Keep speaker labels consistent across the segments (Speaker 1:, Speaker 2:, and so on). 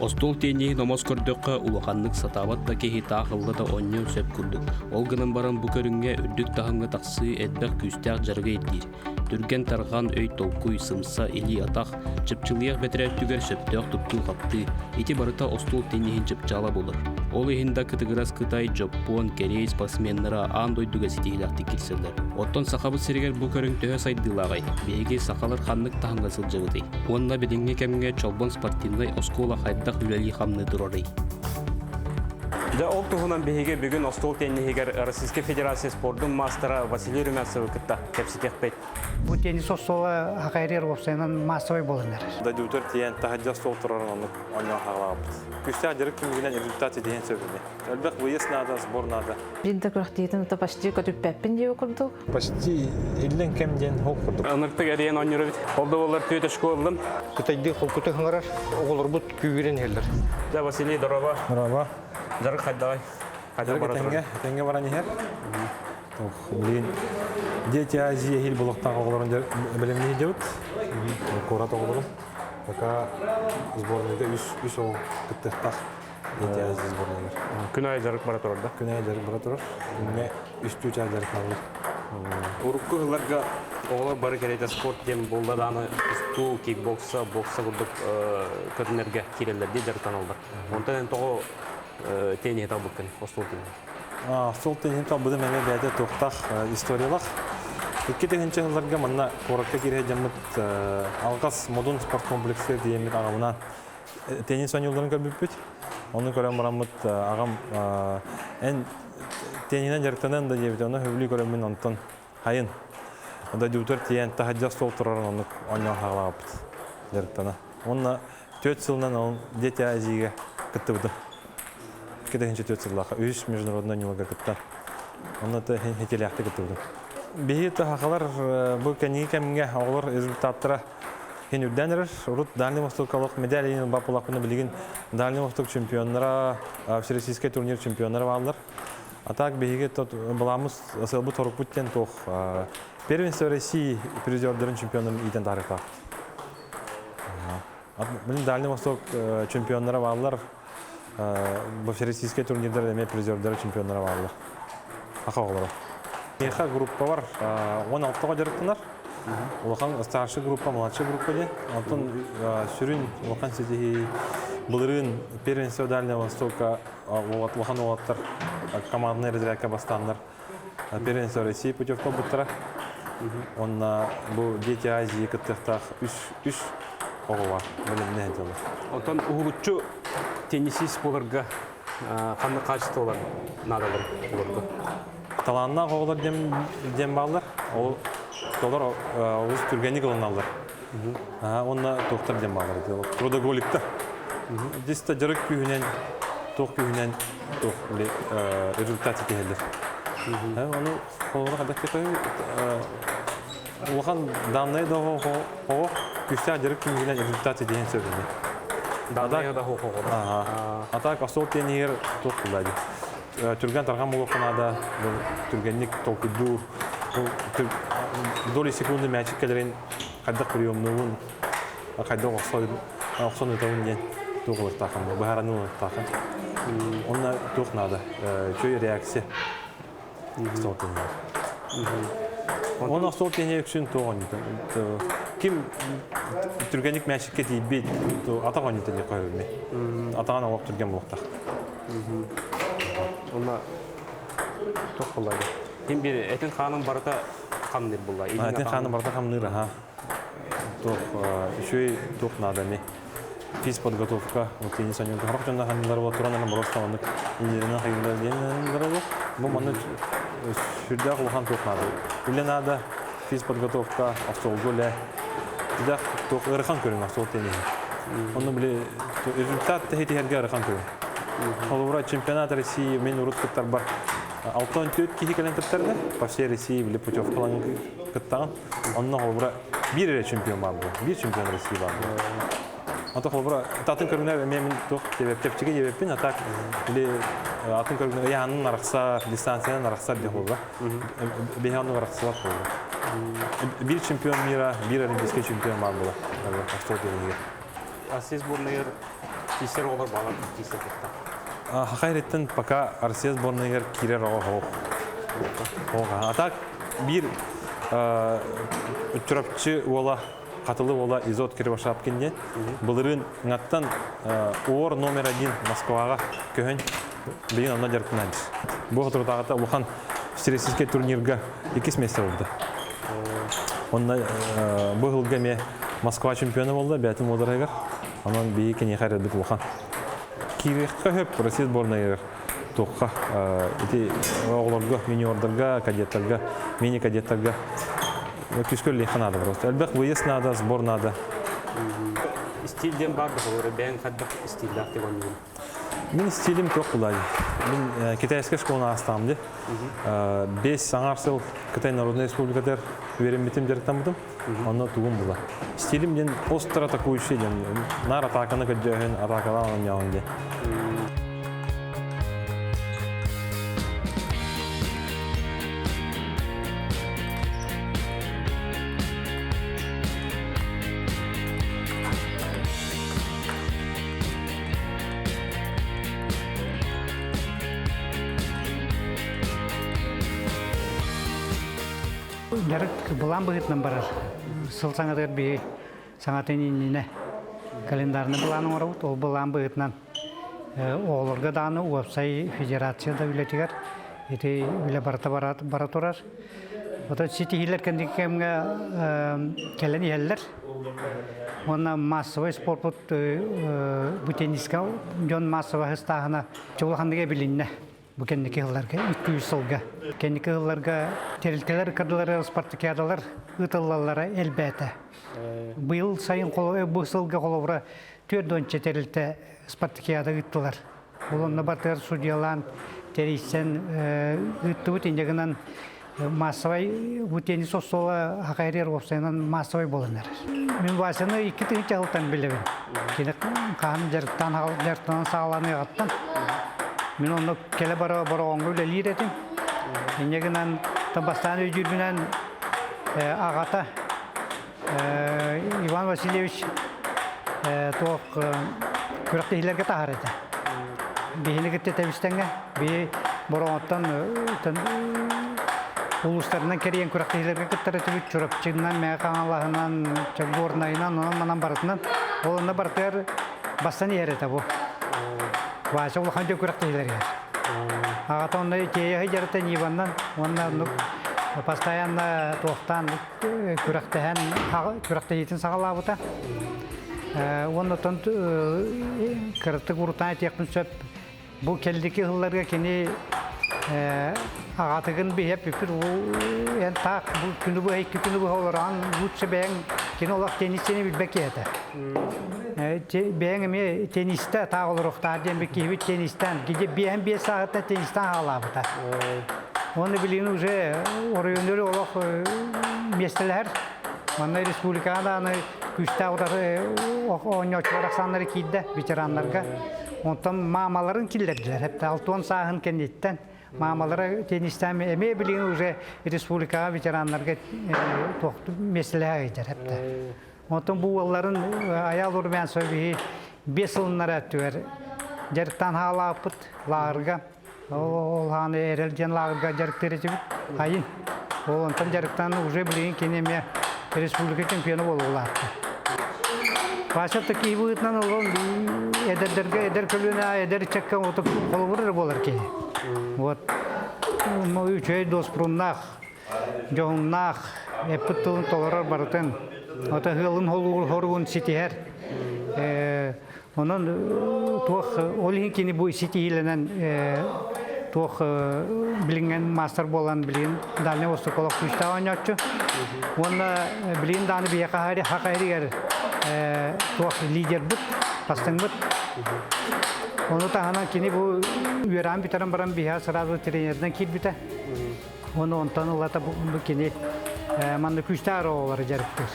Speaker 1: Остол тенеhi номос көрдөккө улаханнык сатабат да кеhi таахылла да онньон сөп күрдүк. Ол гынан баран бу көрүнгө үрдүк тахыңга таксы эдбек күстәк жарга илдир. Түрген тарган өй толкуй сымса или атах чыпчылыяк бетерәттүгер сөптөк туптул капты. Ити барыта остол тенехин чыпчала болор. Ол ихинда кытыгырас Кытай, Жапон, Корей спортсменнара аан дойдуга ситигилакты кирселер. Оттон сахабыт сиригер бу көрүң төһө сайдылагай. Беги сахалар ханнык тахыңга сылжыгыты. Онна бидинге кемге чолбон спортивный оскола хайдак үлели хамны дурорый. Да ол туһунан беге бүгүн остол теннихигер Российская Федерация спорттун мастера Василий Румянцев кытта кепсикеппет.
Speaker 2: Бу теннис остола хакайрер болсанан массовый болдулар.
Speaker 3: Да дутер тиен тахаджа стол тураран онно халап. Күстә дирек кимгенен результаты деген сөбүне. Әлбәт выезд надо, сбор надо.
Speaker 4: Бинде крахтитен это почти көтүппеппин деп курдук.
Speaker 3: Почти 50 кемден хок курдук.
Speaker 1: Аныртыга деген оннюру бит. Олда болар төтө школдым.
Speaker 2: Кытайды холкуты хыңарар, оголор бут күгүрен хелдер.
Speaker 1: Да Василий Дорова.
Speaker 3: Марава.
Speaker 1: Жарык хайдагай. Хайда бара турар.
Speaker 3: Тенге баран ихер. Блин. Дети Азия хил булактан оголорун билемни дебит. Корат оголорун. Пока сборныйда 3 ол кыттыктак. Дети Азия сборныйда.
Speaker 1: Күнай жарык бара турар да.
Speaker 3: Күнай жарык бара турар. Мен 3 жарык алды.
Speaker 1: Уруккуларга оголор бары керете спорт дем болда да аны стул, кикбокса, бокса курдук көтүнөргө кирелерди жарыктан алды. Онтан того тени табыккан остол тени.
Speaker 3: Стол тени табыды мене бәдә токтак историялак. Икки тегенче жылларга мына коракка кире жамыт алгас модун спорт комплекси диемит агамына теннис ойнолорун көрбүппүт. Оны көрөм барамыт агам эн тенинен жарыктанан да дебит. Оны хөбүлү көрөм мен онтон хайын. Онда дутер тиен тахаджа стол турарын оны ойноо хагалапт жарыктана. Онна 4 жылдан ол Дети Азияга кыттыбыды. Кедегенче 4 жылга 3 международный нюлага кытта. Онна та хетелякты кыттыбыды. Бейт хакалар бу кеникемге оглор результаттары хенүдденер урут Дальний Востокалык медаль бапулакны билген Дальний Восток чемпионнары всероссийский турнир чемпионнары балдар. А так беге тот буламыз асылбы торукпуттен тох первенство России призердерин чемпионын иден тарихта. Билин Дальний Восток чемпионнары балдар бу всероссийский турнирдер эме призердер чемпионнары балдар. Акаглар. Эха группа бар, 16-га жарыктанар. Улахан старший группа, младший группа де. Антон сүрүн улахан сети булырын первенство Дальнего Востока улахан улаттар командный разрядка бастандар. Первенство России путевка буттара. Он бу Дети Азии кыттыктак 3 ого бар. Билимне айтылды.
Speaker 1: Антон угучу теннисист боларга кандай качестволор надалар боларга.
Speaker 3: Таланна оголор дем балдар. Ол толор өз түргени кылыналар. Онна токтор дем балдар. Трудоголикта. Диста жарык күнен, ток күнен ток результат келди. Оны колора кадак кетой. Улахан данный да о күстә жарык күнен результат деген сөзүн.
Speaker 1: Данный да хо.
Speaker 3: Атак асол тенер ток булады. Түрген тарган молокнада түргенник толкуду доли секунды мячик келерин кадак приемнуун кайда оксон этауын тоғылыр тақым, бағараның тақым. Онна тоқ нады, чөй реакция стол тенер. Оны стол тенер үшін тоғын. Ким түргенник мячикке дейбет, атаған етіне қойырме. Атаған алып түрген болықтақ.
Speaker 1: Онна тоқ болады. Ким бір әтін қаным барыта қамныр бұлла?
Speaker 3: Әтін қаным барыта қамныр, еще тоқ нады ме. Физподготовка, теннис ойнауды харап жонда ханымдар болады, туранların бұрыстағанды инженерінің қайында деймендер болады. Бұл маны сүрді құлған тоқ нады. Үлі нады, физподготовка, автобол өлі. Дидақ тоқ ұрықан көрін автобол теннисі. Оны біле результат тәхеттерге арқан көй. Холура чемпионат России мен урут кыттар бар. 6-4 кихи кален кыттарда по всей России биле путевкалан кыттаган. Онны холура бир чемпион бар бу. Бир чемпион России бар. Ата холура татын көрүнө мен тох тепчиге ебеппин атак биле атын көрүнө янын аракса дистанцияны аракса деп холура. Беханы аракса холура. Бир чемпион мира, бир олимпийский чемпион бар бу. Что делать?
Speaker 1: Россия сборная кисер олар балар кисер кетті.
Speaker 3: Хакайреттен пока Россия сборная кирер ого. Атак бир үтчүрөпчү ола катылы ола изот кире башап кенде. Булырын ңаттан оор номер 1 Москвага көхөн беген анда жаркынабыз. Бу турдагыта улхан всероссийский турнирга 2 месте болду. Онда бу жылга ме Москва чемпионы болду, бәтим оларыгар. Анан бейкен ехарет бит улхан. Кирекка хөп Россия сборная тоққа эти оғларга, миниордарга, кадеттарга, мини-кадеттарга күскөл лейхан надо просто. Әлбәқ выезд надо, сбор надо.
Speaker 1: Стильден бар да, бәң қадбақ стильдақ деп ойнайын.
Speaker 3: Мен стилим тоқ бұлай. Мен китайская школына астамды. 5 саңарсыл Кытай Народной Республикадыр веремметім жарықтан бұдым. Онна туғым бұла. Стилим ден остро атакующий ден. Нар атаканы көддеуін, атакалан яғын де.
Speaker 2: Жарык булан быгытнан барар. Сыл саңатыр бии саңатын иннине календарны буланы орабыт, ол булан быгытнан оғылырға даны уапсай федерацияда үлетігер. Эти үле бара турар. Ота сетихилер кәндікемге кәлен елдер. Онна массовый спорт бұт тенниска жон массовый хыстағына чоғылғандыға білінне. Bu kendiki yıllarga 200 yılga. Kendiki yıllarga terилтелер кадылары спартакиадалар ытыллалары элбәте. Bu yıl sayın bu yılga kolobra 4-10 terилте спартакиада ыттылар. Олонна батыр судьялан терисен ыттыбыт индегенен массовый bu tennis осола хакайрер опсайнан массовый болынар. Мен басыны 2 жылдан билебин. Кенек кан жарыктан сааланы аттан. Мен оны келе бара оңғы өлелер едім. Енегінен табастан өйдірбінен ағата Иван Васильевич тоқ күректейлерге тағар еді. Бейіні кетті тәбістенге, бей бұрыңыттан ұлыстарынан керейен күректейлерге кеттірі түбіт жүріпчігінен, мәйқан Аллахынан, орнайынан, онан манан барытынан, олында бартығар бастан ер еді бұл. Башы улахан жö күректейлерге. Ағата ондай кейі жарыттан ебаннан, онда постоянно тоқтан күректейтін сағалабыта. Онда тұн кірттік ұртан әтекпін сөп. Бұл келдекі ғылларға кені ағатығын бейіп өпір. Тақ күні бұл, әйкі күні бұл оларан ұтсы бәң кені олақ теннистені білбәк еді. Бәңіме теннисті тағылыр ұқтар дембек кейбет теннистен. Геде бәң 5 сағытта теннистен ағалабыта. Оны білейін уже орайынлері олақ местелер. Оны республикада күшті ойнаушылар ақсанлары кейді ветеранларға. Онтан мамаларын келдерділер. Әпті 6-10 сағын кәндеттен. Мамалары теннистен әме білейін уже республикаға ветеранларға местелер әйтер. Ondan bu yılların ayal urmen söylediği 5 yıllara tüver. Jarıktan hala apıt lağırga. O hani erelgen lağırga jarıkları çibit. Hayın. Ondan jarıktan уже bilin keneme Respublika çempiyonu olurlar. Başta ki bu itnan olan eder kölüne eder çekka otup kolvurur bolar ki. Вот. Ну и чей dos prunnak. Johunnak. Epitun tolerar barıtın. Ota hılın horgun sitiher. Onun tuğ olihinkini bu sitihilenen туох билинген мастер болан билин дальне остоколок күчтә ойнатчы. Онда билин даны бия хари хакайригер туох лидер бут, пастың бут. Оны тахана кини бу үйран битерен баран бия сразу тренерден кит бите. Оны онтан улата бу кини манды күчтә аралары жарыктыр.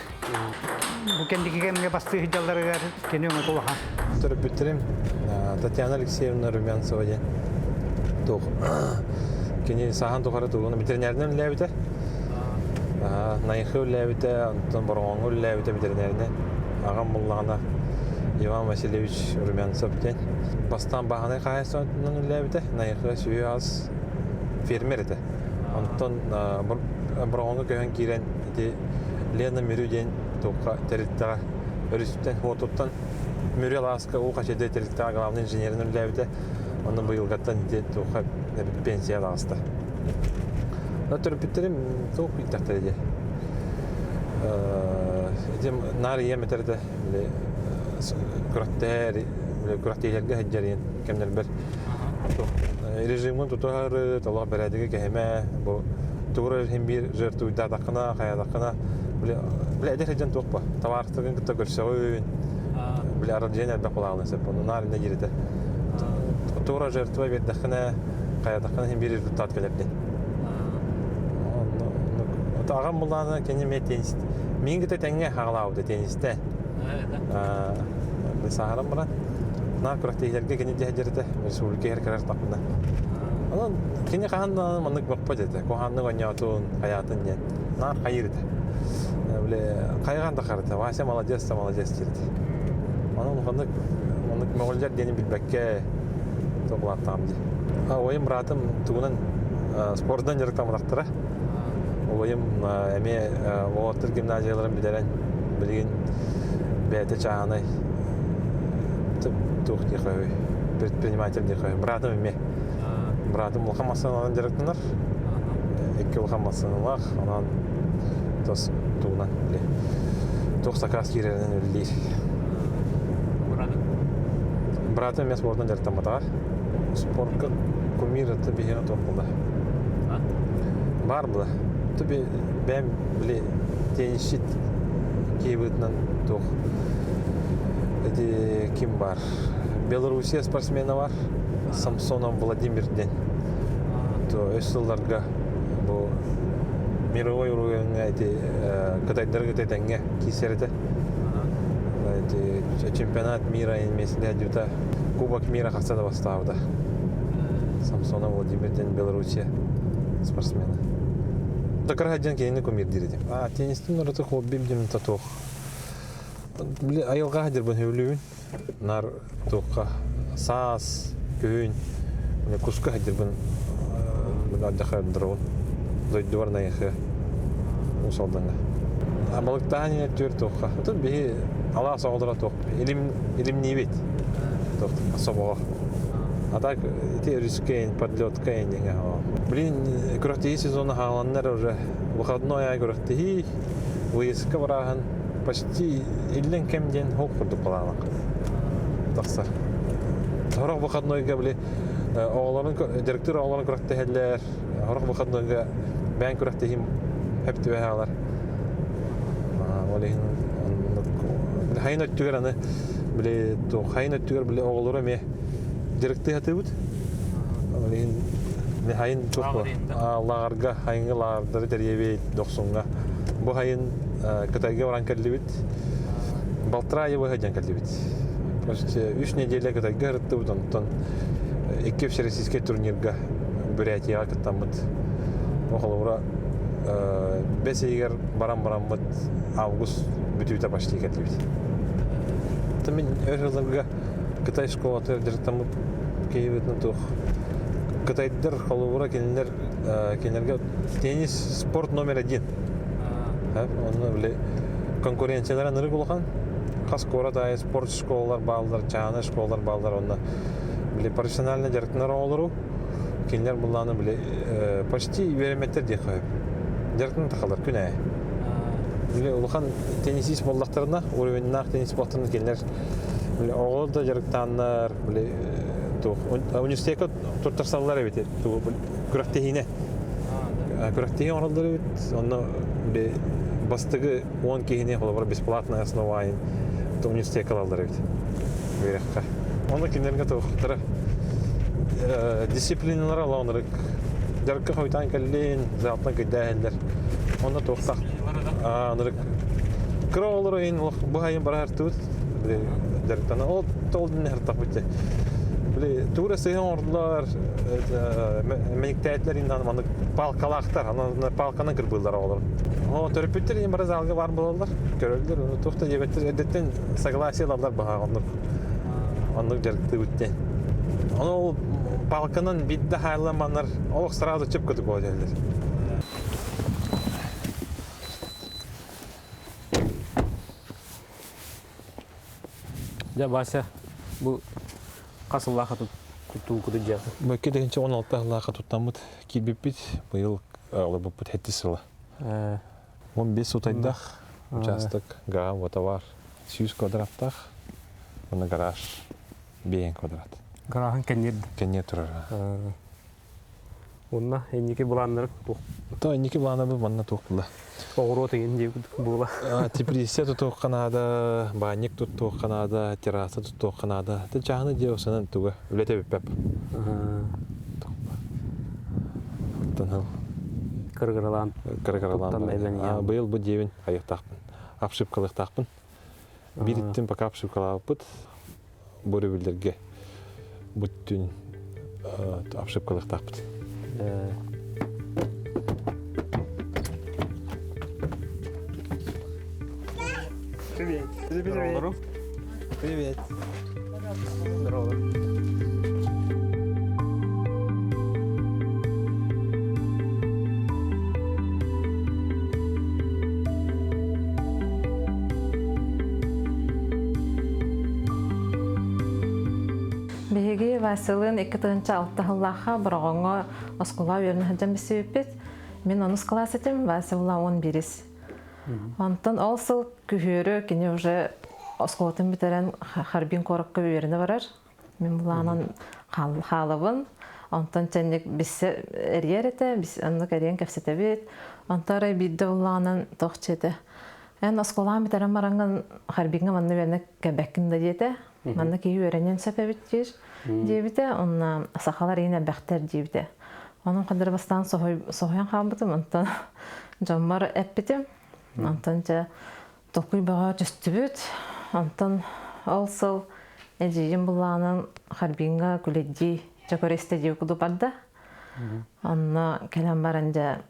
Speaker 2: Бу кендиге кемге басты хиҗалларга кини оңа толахан.
Speaker 3: Бітірім Татьяна Алексеевна Румянцева ден. Тоқ. Кені сахан тоқары тоғыны ветеринарнын ләбіті. Найқы ләбіті, антон бұрғаңы ләбіті ветеринарны. Ағам болғана Иван Васильевич Румянцев ден. Бастан бағаны қайыстың ләбіті. Найқы сүйі аз фермер еді. Антон бұрғаңы көйін кейрен Лена Мирю ден тоққа тәріттіға өрістен, отуттан Мюррей Ласка у качеде телектага главный инженерный левите, он был готов идти тухать пенсия Ласта. Но терпитерим тух и так далее. Идем на рееметрде ли краттери, краттери гахджарин, кемнербер. Режимон тутахар талах берадиге кеме, бо тугрер химбир жерту дадакна, хаядакна, бля дехджан тухпа, товарстыгын кытта көрсөйүн. Бля рождения бакуланы сеп, он нарында жирде. Тура жертва бердахна, каядахна хим бир результат келепти. Ата агам буланы кене теннист. Мен гите теңге хагалауды теннисте. Сахарам бара. Нар крактейлерге кене дежерде, республика herkarar тапында. Анан кене кагандан мандык бакпа дете. Коханны гонятун хаятын ден. Нар кайырды. Бля кайганда карата, Вася молодец, дирди. Анан мындык мөңөлдөр дени билбекке топлаттам ди. Ойым братым тугунан спорттан жарыктамдактыра. Ойым эме Волотыр гимназияларын бидерен билген бете чааны тух дихой предприниматель дихой. Братым эме. Братым улхамасынан жарыктынар. Эки улхамасынлах, анан тос тугунан биле. Тух сакас киререн үлдир. Братым мен спорттан жарыктаматар. Спортка кумир это бегена топуда. Бар бula. Төбе бәм биле теннисчит кейбитнан тух. Эти ким бар? Белоруссия спортсмені бар. Самсонов Владимир ден. То өсілдерге бұл мировой уровеньге эти кытайдарға тетенге кисерді. Чемпионат мира емесінде әдеуді Кубок мира қасада бастауды. Самсонов Владимир ден Белоруссия спортсмені. Такарға ден кейіні көмір дирдім. Теннистің ұрыты хоббим демін татуқ. Айылға дербін өлуін. Нар туққа саас, күйін. Кушқа дербін аддақардырауын. Зойдуар найықы. Усалдыңға. Балықтағын ене төр туққа. Тұр бейі ала сағылдыра туқ. Илім не бет. Туқ особаға. А так, те рискейн, подлеткейн денге. Блин, күрақтегі сезоны хағаланнар уже выходной ай күрақтегі выездка барағын почти иллен кемден хоп құрдық қаланық. Тақса. Хорақ выходнойға біле директор оғыларын күрақтегелер, хорақ выходнойға бән күрақтегім әпті бәғалар. Хайын өттігер аны біле, хайын өттігер біле оғылары ме директор әті бұд. Хайын çok lağarga, hayınғы lağardары тәребейт доқсынға. Бұл хайын Қытайға оран кәрлібіт, Балтыра айы бұға жан кәрлібіт. 3 неделя Қытайға ғырытты бұдан, 2 всероссийский турнирға Бурятияға кіттан бұд. Оқылы бұра 5 егер баран бұд август бүтібіті башты кәрлібіт. Мен өргілерге Қытай школаты директан бұд кейбітін тұқ. Кытайдыр холовура кенерге теннис спорт номер 1. Оны біле конкуренциялары ныры болған. Қаскора тайы спорт школалар балдар, чағаны школалар балдар. Оны біле профессиональный жарықтынар олыру. Кенлер бұлланы біле почти вереметтер де қойып. Жарықтын тақалар күн әй. Біле ұлған теннисист болдақтарына, уровеннақ теннис болдақтарына кенлер оғылы да жарықтанлар, университетке туртарсаллар бит. Күрәктәһине. Күрәктәһи оралдары бит. Онны бастыгы 10 киһине холбар бесплатная основа университетке алалар бит. Береккә. Онны киндерге тоқтыра. Дисциплиналар аланырык. Жаркы хойтан каллен, заатна гыдәһәлләр. Онны тоқтак. Анырык. Кролларын бу хайын барар тут. Жарктан ол толдын хартак бит. Биле тура сыйын ордылар, мектәтләр инде аны палкалактар, аны палканы кырбылдар алар. Терапевттер бар залга бар булалар. Көрөлдөр, уну тохта ебеттер эдеттен согласиялар бага аны жаркты үтте. Аны палканын бидде хайламанар, ол сразу чып көтүп коёлар.
Speaker 1: Я Вася, бу касыллаха туттуу куду жа.
Speaker 3: Бөкке дегенче 16 лака туттамыт килбиппит, быйыл алып бут хеттисила. 15 сутайдах участок, га ватавар 100 квадраттах, на гараж 1 квадрат.
Speaker 1: Гарахан кеннер.
Speaker 3: Кенне турар.
Speaker 1: Онна эннике буланнар
Speaker 3: То эннике буланнар бу манна токтула.
Speaker 1: огоро теген деп була.
Speaker 3: Теплисе тут Канада, банник тут Канада, терраса тут Канада. Ты жаны деосынан туга үлете беп. Тонал.
Speaker 1: Кыргыралан.
Speaker 3: Кыргыралан. Быйыл бу девин аяктакпын. Обшивкалыктакпын. Бириттен пока обшивкалаппыт. Боребилерге. Буттүн обшивкалыктакпыт.
Speaker 1: Привет. Привет.
Speaker 3: Привет.
Speaker 1: Здорово.
Speaker 4: Беги Василын 2-6 бұрғыңа оскула верні хаджан бісіппет. Мен оны скала сетем, Василла 11. Антон олсыл күхері кені уже оскулатын бітерен харбин корыққа верні барар. Мен бұланын қалыбын. Антон чәнек бісі әрер еті, анық әрен кәпсеті бет. Антары бидді бұланын тоқчеті. Ән оскулан бітерен бараңын харбинға манны верні кәбәккінді деті. Манна кей өренен сөпәбіттер дебіті, онна сақалар ейін әбәқтер дебіті. Оның қадыр бастан соғын қабытым, онтан жаммар әппітім. Онтан жа тоқуй баға жүсті бүт. Онтан олсыл әжейін бұланын қарбинға күледді жакөресті деп күді барды. Онна кәлем барын жа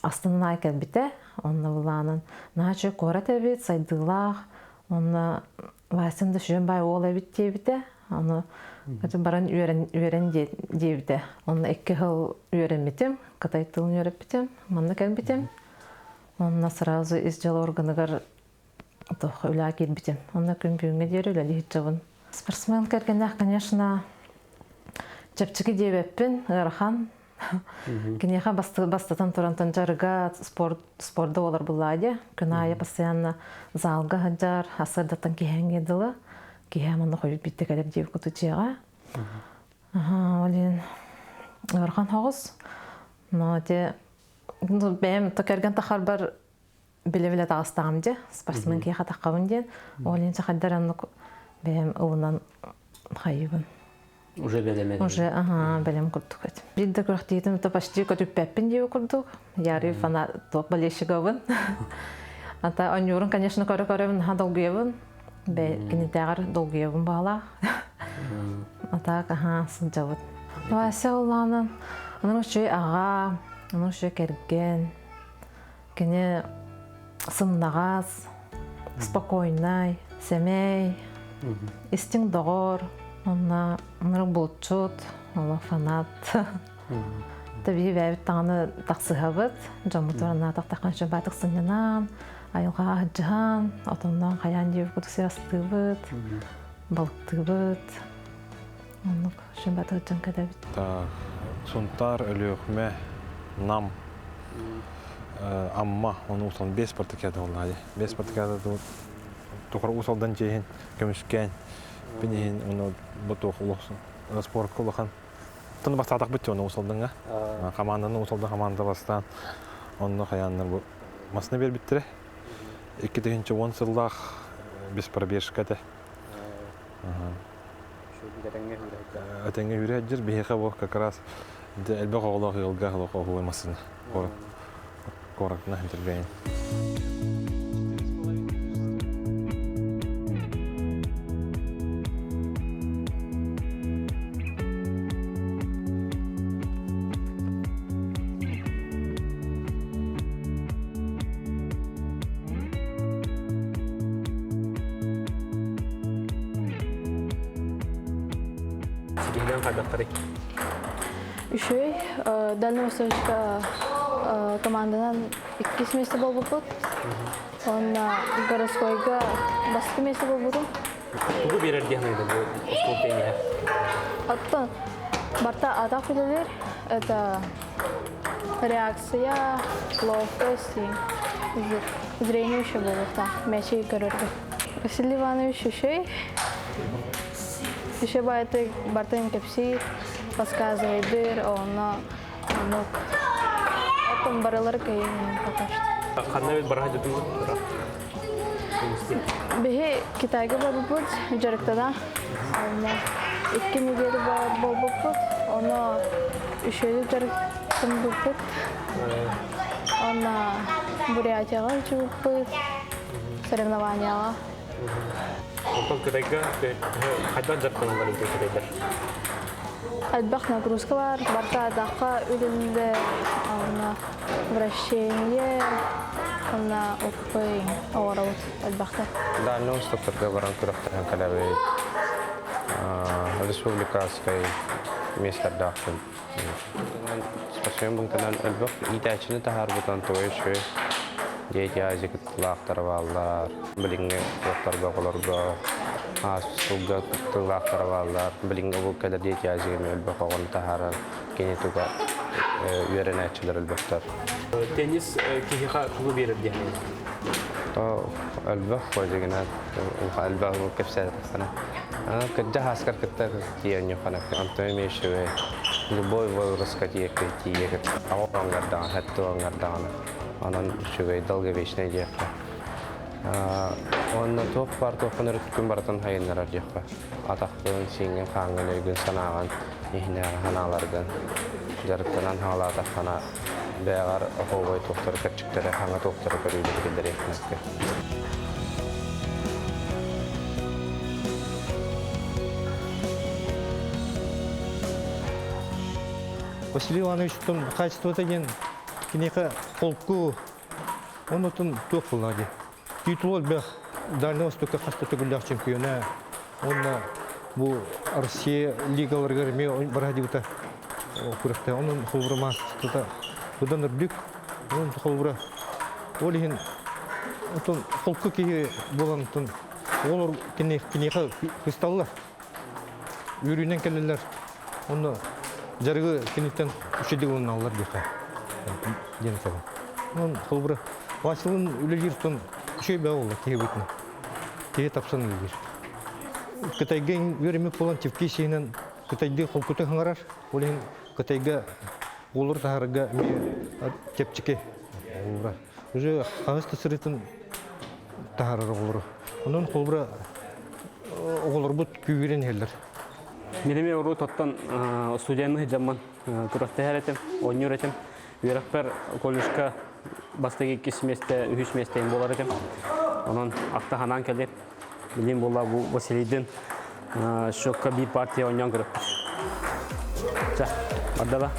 Speaker 4: астының айкәл біті. Онна бұланын нағачы қорат әбет, сайдылақ. Онна Васында шүйен бай оғыл әбет дебіті. Оны баран үйерен дебіті. Оны 2 жыл үйерен бітім, қытай тылын үйерен бітім, манны кәл бітім. Онына сразу изжал органығар үлі әкел бітім. Онына күн бүйінге дері үлі әлі жабын. Спортсмен кәргенде, конечно, чәпчігі дебеппін, ғархан. Кенеха бастатан турантан жарга спорда олар буллади. Күнайы постоянно залга хаджар, асырдаттан кихен еділі. Кихен мұнда қойып бітті кәлеп деп күті жеға. Олен ғархан хоғыз. Бәйім тәкерген тақар бар біле-біле тағыстағым де. Спортсмен кейха таққабын ден. Олен чақаддар анық бәйім ұлынан қайыбын.
Speaker 1: Уже белемедим.
Speaker 4: Уже, белем курдук. Бидде көрөктөйдүм, то почти көтүппеппин деп курдук. Яры фана топ балешигабын. Ата анюрун, конечно, көрө-көрөбүн, долгуебын. Кинетегар долгуебын бала. Ата сылжабыт. Вася уланын, анын үчөй ага, анын үчөй керген. Кене сымнагаз, спокойный, семей, истин догор. Онна бұлтчут, ола фанат. Таби бәбіт тағаны тақсығабыт. Жамутарына тақтаққан шын бәтік сыңынан, айылға ажыған, отондан қаян деп күдік сирастығыбыт, балықтығыбыт. Онық шын бәтік жын кәдәбіт.
Speaker 3: Сунтар өліғіме нам амма, оны ұсылын 5 партикады олады. 5 партикады тұқыр ұсылдан жейін, көмішкен. Бенен оны бұтоқ ұлықсын. спортқа олақан. Тұны бастатақ бітті оны ұсылдыңа. Команданы ұсылды, команда бастан. Оны қаянлар бұл масына бер біттірі. 2010 жылдақ без пробежка да. Өтеңе үйрет жүр, бейхе бұл как раз әлбі қоғылық елға қоғылық оймасын. Қорақына интербейін.
Speaker 5: Үшөй, дальневосточка команданан 2 месте бол бұпыт. Онна городскойга басты месте бол бұтым.
Speaker 1: Бұл берер дегенде бұл спортение.
Speaker 5: Оттан барта атақ білелер. Это реакция, ловкость и зрение еще было. Мячи и коротко. Василий Иванович Үшөй. Еще бартаем кепси, подсказывает дыр, он потом барылар кайын пока что.
Speaker 1: Қандай бет бара жатыр ма?
Speaker 5: Беге Китайга барып бут, жарыктада. Оны 2 неделя болуп бут. Оны үшөйдү жарыктым бут. Оны Бурятияга жүрүп бут. Соревнованияга.
Speaker 1: Онтон Кытайга қайдан жаттыңыздар үйде Кытайдар?
Speaker 5: Әлбақ нагрузкалар, барта даққа үлімді, вращение, оқпай ауырауыт әлбақта.
Speaker 6: Дальний инструкторга баран күріқтен кәләбі республикаской местер дақшын. Спасибо бұнтынан әлбақ итәчіні тағар бұтан тойшы. Дети азик лақтар баллар, біліңе лақтарға қоларға, асылға лақтар баллар, біліңе бұл кәдір дети азигіме әлбақ оғын тағарар, кенетуға үйерен әтшілер әлбақтар.
Speaker 1: Теннис кейіға құлы берер дегенде?
Speaker 6: Әлбақ қой дегенде, әлбақ бұл көпсәді қана. Кәдді хаскар кіттар кейені қана, антоны мешіwe, любой возрастқа тиекті тиекті. Ағыр оңғардан, хәтті оңғардан. Анан шугай долговечный дияққа. Онна тоқ бар, тоқын үріткін баратын хайынларар дияққа. Атақпын, сенген, қаңын, өйгін, санаған, ехінер, ханалардан. Жарықтанан хала атаққана бәғар оғой тоқтары, кәтчіктері, хаңа тоқтары көрілді келдер екінәкке.
Speaker 7: Василий Иванович, качество-то ген кинеха полку, он отын тоқ болады. Титул бәх Дальний Востокка қасты гүлдақ чемпиона. Он бұл Россия лигаларға реме барады бұта күректі. Оның қолбыра мастыда бұдан үрдік. Оның қолбыра олеген отын полку кейі болан отын олар кинеха күсталылар. Үйрінен кәлілер. Оны жарғы кенеттен үшеді оның алылар дейқа. Ден сабы. Он қолбыра Василын үлелердің үшей бәу олар кейі өтіні. Кейі тапсан үлелер. Кытайға өремек болан тевке сейінен Кытайды қолкөті қаңарар. Олеген Кытайға олар тағырға тепчеке олар. Уже қағысты сұретін тағырар олар. Onun қолбыра олар бұд күйерен елдер.
Speaker 1: Менеме ору тоттан студияны жаман туракта хәретем, оннюр етем. Үйрәкпер колледжка бастыгы 2 месте, 3 месте болар етем. Онан ақтаханан келер. Билим була бу Василийдин шокка би партия оннан көріп. Жа, бардала.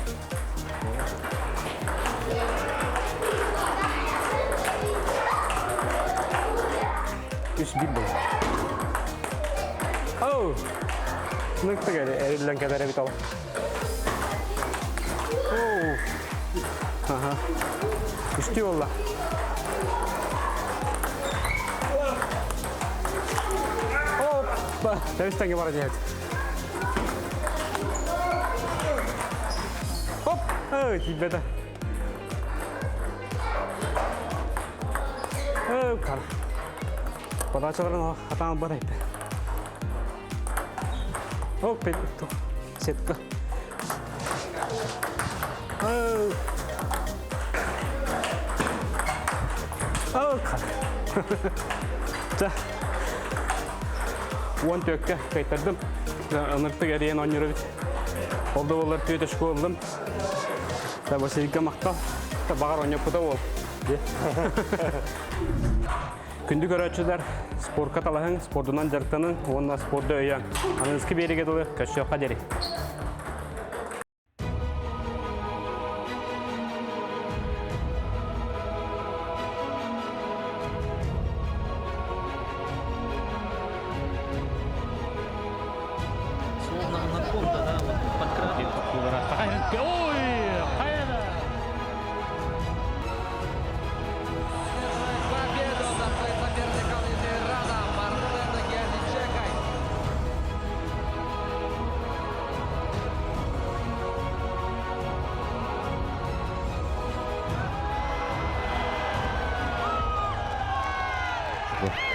Speaker 1: Үш бир бол. Оу! Ныкты geldi, erilen kadar bir tava. Oo. Aha. Üstü yolla. Hoppa. Tersten gibi varacak. Hop. Evet, gitmedi. Evet, kal. Pada çabaran hatan bana ipte. Hop, сетка. Он төкке кайтардым. Аныртык әрейен ойнырыбыт. Олды олар түйет үшкі олдым. Василийка мақтал. Бағар ойнап бұда ол. Күнді көрәтшілер спортқа талағын, спортынан жарықтанын, онына спорты өйен. Аныңызғы береге долы көші қадері.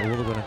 Speaker 8: Улы гана